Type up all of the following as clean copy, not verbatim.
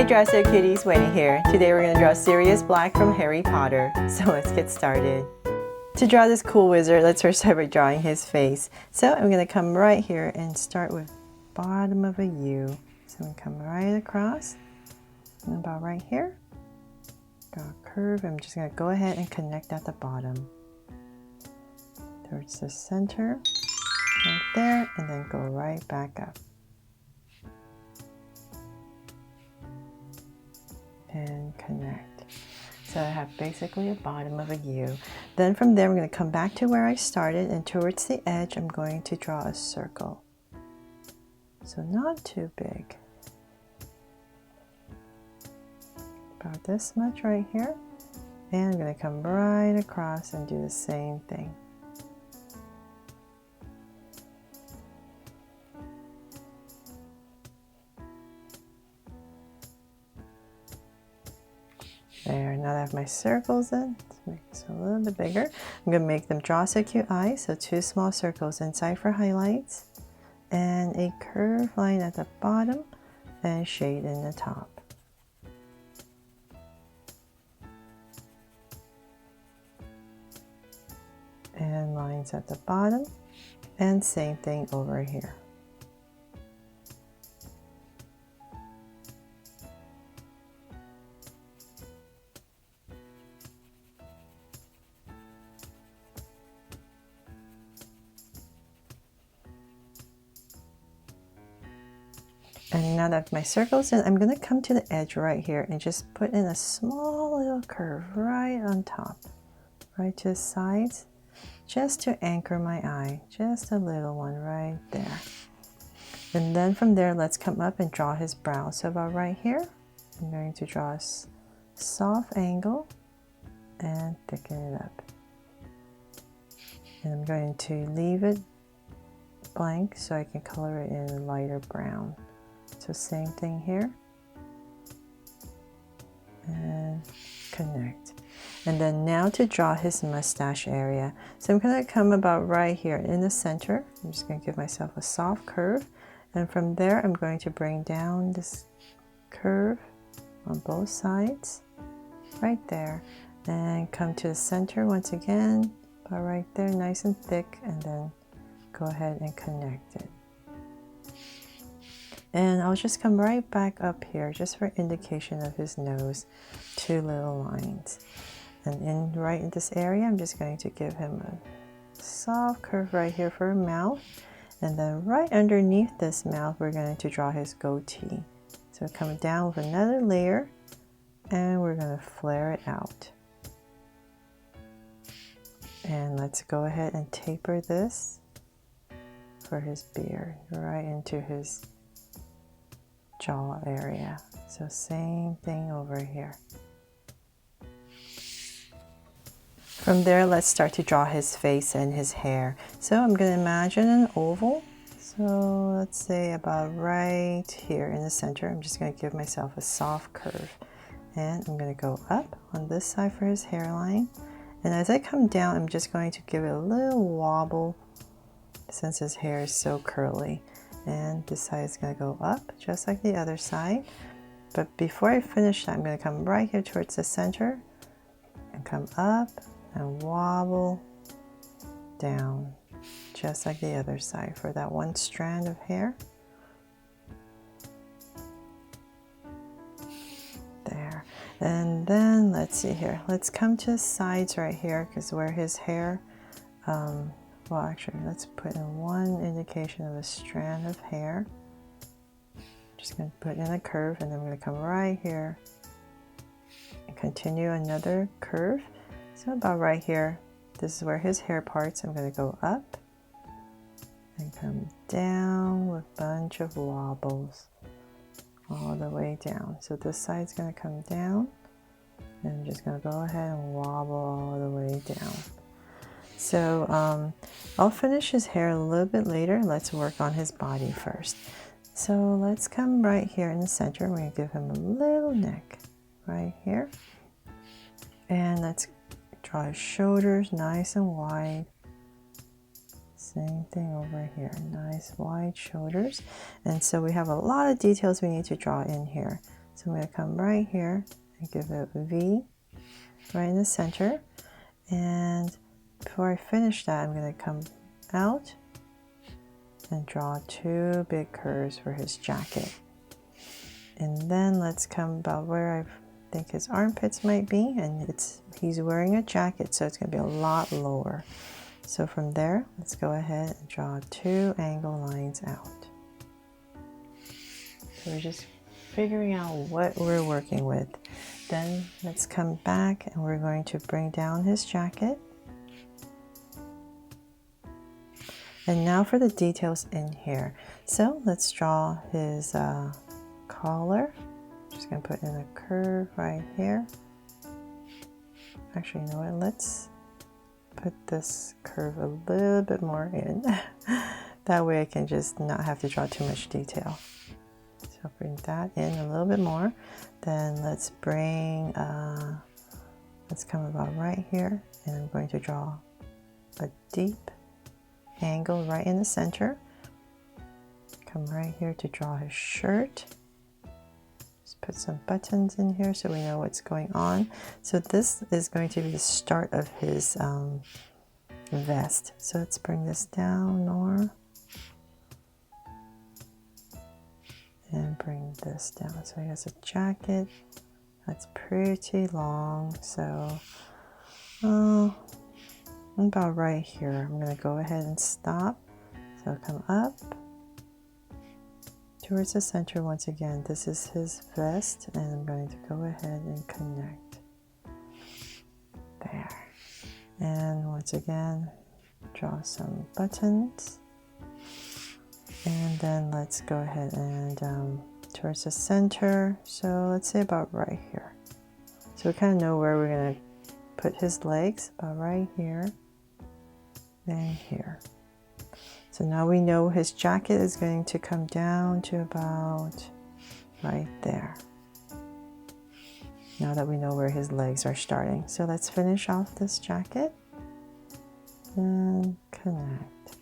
Hi Draw So Cuties, Wendy here. Today we're going to draw Sirius Black from Harry Potter. So let's get started. To draw this cool wizard, let's first start by drawing his face. So I'm going to come right here and start with bottom of a U. So I'm going to come right across and about right here. Draw a curve. I'm just going to go ahead and connect at the bottom towards the center, right there, and then go right back up. And connect. So I have basically a bottom of a U. Then from there, I'm going to come back to where I started, and towards the edge, I'm going to draw a circle. So not too big. About this much right here. And I'm going to come right across and do the same thing. There, now that I have my circles in, let's make this a little bit bigger. I'm going to make them Draw So Cute eyes, so 2 small circles inside for highlights, and a curved line at the bottom, and shade in the top. And lines at the bottom, and same thing over here. And now that my circle's in, I'm going to come to the edge right here and just put in a small little curve right on top, right to the sides, just to anchor my eye, just a little one right there. And then from there, let's come up and draw his brow. So about right here, I'm going to draw a soft angle and thicken it up. And I'm going to leave it blank so I can color it in a lighter brown. So same thing here, and connect. And then now to draw his mustache area. So I'm going to come about right here in the center. I'm just going to give myself a soft curve. And from there, I'm going to bring down this curve on both sides, right there. And come to the center once again, about right there, nice and thick, and then go ahead and connect it. And I'll just come right back up here just for indication of his nose, 2 little lines. And right in this area, I'm just going to give him a soft curve right here for a mouth. And then right underneath this mouth, we're going to draw his goatee. So come down with another layer, and we're going to flare it out. And let's go ahead and taper this for his beard, right into his jaw area. So same thing over here. From there, let's start to draw his face and his hair. So I'm going to imagine an oval. So let's say about right here in the center. I'm just going to give myself a soft curve. And I'm going to go up on this side for his hairline. And as I come down, I'm just going to give it a little wobble since his hair is so curly. And this side is going to go up just like the other side. But before I finish that, I'm going to come right here towards the center and come up and wobble down just like the other side for that one strand of hair. There. And then let's see here. Let's come to the sides right here because where his hair well, actually, let's put in one indication of a strand of hair. Just going to put in a curve, and then I'm going to come right here and continue another curve. So about right here, this is where his hair parts. I'm going to go up and come down with a bunch of wobbles all the way down. So this side's going to come down, and I'm just going to go ahead and wobble all the way down. So I'll finish his hair a little bit later. Let's work on his body first. So let's come right here in the center. We're going to give him a little neck right here. And let's draw his shoulders nice and wide. Same thing over here, nice wide shoulders. And so we have a lot of details we need to draw in here. So I'm going to come right here and give it a V right in the center. And before I finish that, I'm going to come out and draw 2 big curves for his jacket. And then let's come about where I think his armpits might be, and he's wearing a jacket, so it's going to be a lot lower. So from there, let's go ahead and draw 2 angle lines out. So we're just figuring out what we're working with. Then let's come back and we're going to bring down his jacket. And now for the details in here. So let's draw his collar. Just going to put in a curve right here. Actually, you know what? Let's put this curve a little bit more in. That way I can just not have to draw too much detail. So bring that in a little bit more. Then let's bring, let's come about right here. And I'm going to draw a deep angle right in the center. Come right here to draw his shirt. Just put some buttons in here so we know what's going on. So this is going to be the start of his vest. So let's bring this down more. And bring this down. So he has a jacket that's pretty long. So about right here. I'm going to go ahead and stop. So come up towards the center once again. This is his vest, and I'm going to go ahead and connect there. And once again, draw some buttons. And then let's go ahead and towards the center. So let's say about right here. So we kind of know where we're going to put his legs, about right here and here. So now we know his jacket is going to come down to about right there. Now that we know where his legs are starting. So let's finish off this jacket and connect.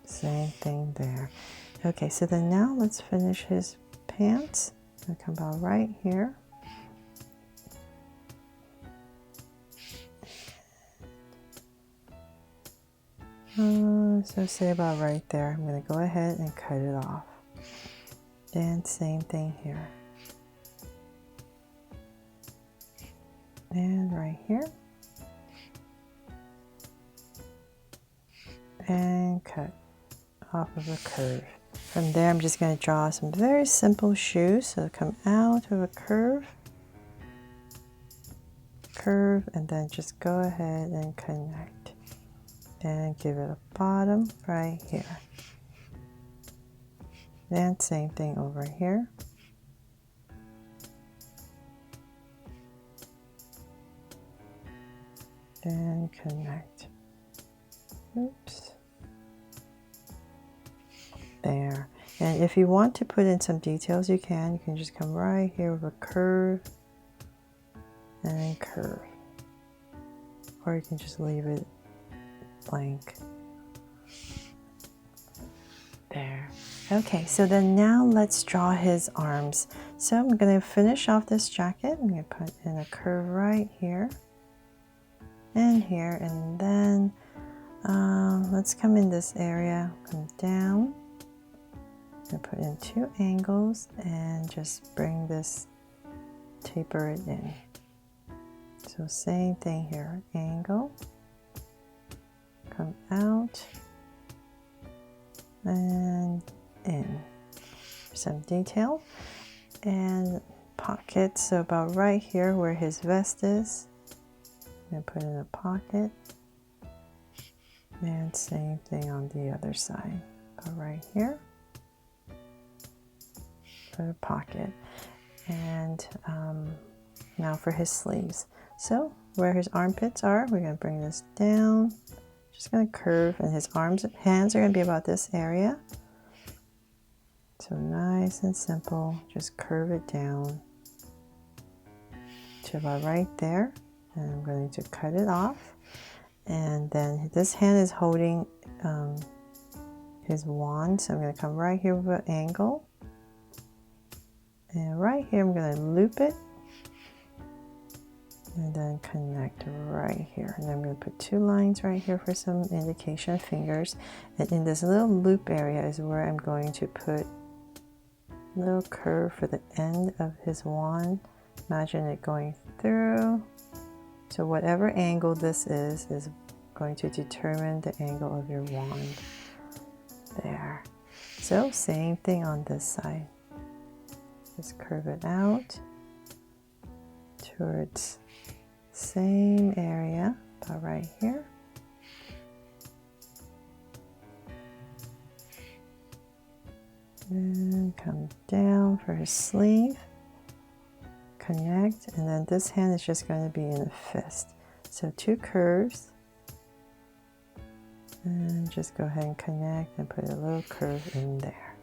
Same thing there. Okay, so then now let's finish his pants. I'll come about right here. So say about right there. I'm going to go ahead and cut it off. And same thing here. And right here. And cut off of a curve. From there, I'm just going to draw some very simple shoes. So come out of a curve, and then just go ahead and connect. And give it a bottom right here. And same thing over here. And connect. Oops. There. And if you want to put in some details, you can just come right here with a curve and curve. Or you can just leave it blank. There. Okay, so then now let's draw his arms. So I'm going to finish off this jacket. I'm going to put in a curve right here and here, and then let's come in this area, come down. I'm going to put in 2 angles and just bring this, taper it in. So same thing here, angle, come out and in. Some detail and pockets. So about right here where his vest is, I'm going to put in a pocket. And same thing on the other side. About right here, put a pocket. And now for his sleeves. So where his armpits are, we're going to bring this down. Just going to curve, and his hands are going to be about this area. So nice and simple, just curve it down to about right there. And I'm going to cut it off. And then this hand is holding his wand. So I'm going to come right here with an angle. And right here I'm going to loop it. And then connect right here. And I'm going to put 2 lines right here for some indication of fingers. And in this little loop area is where I'm going to put a little curve for the end of his wand. Imagine it going through. So whatever angle this is going to determine the angle of your wand. There. So same thing on this side. Just curve it out towards same area, about right here. And come down for his sleeve. Connect, and then this hand is just going to be in a fist. So 2 curves. And just go ahead and connect and put a little curve in there.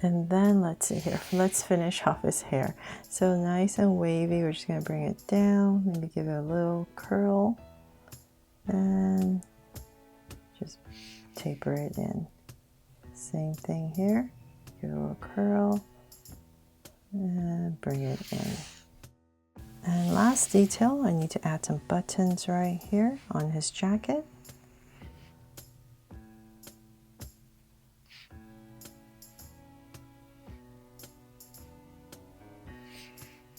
And then let's see here, let's finish off his hair. So nice and wavy, we're just going to bring it down, maybe give it a little curl, and just taper it in. Same thing here, give it a little curl, and bring it in. And last detail, I need to add some buttons right here on his jacket.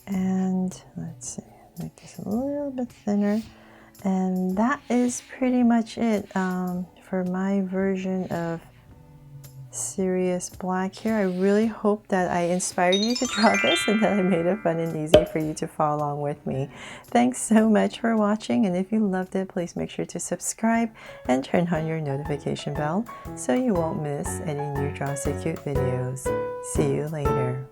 And let's see, make this a little bit thinner. And that is pretty much it for my version of Sirius Black here. I really hope that I inspired you to draw this and that I made it fun and easy for you to follow along with me. Thanks so much for watching, and if you loved it, please make sure to subscribe and turn on your notification bell so you won't miss any new Draw So Cute videos. See you later.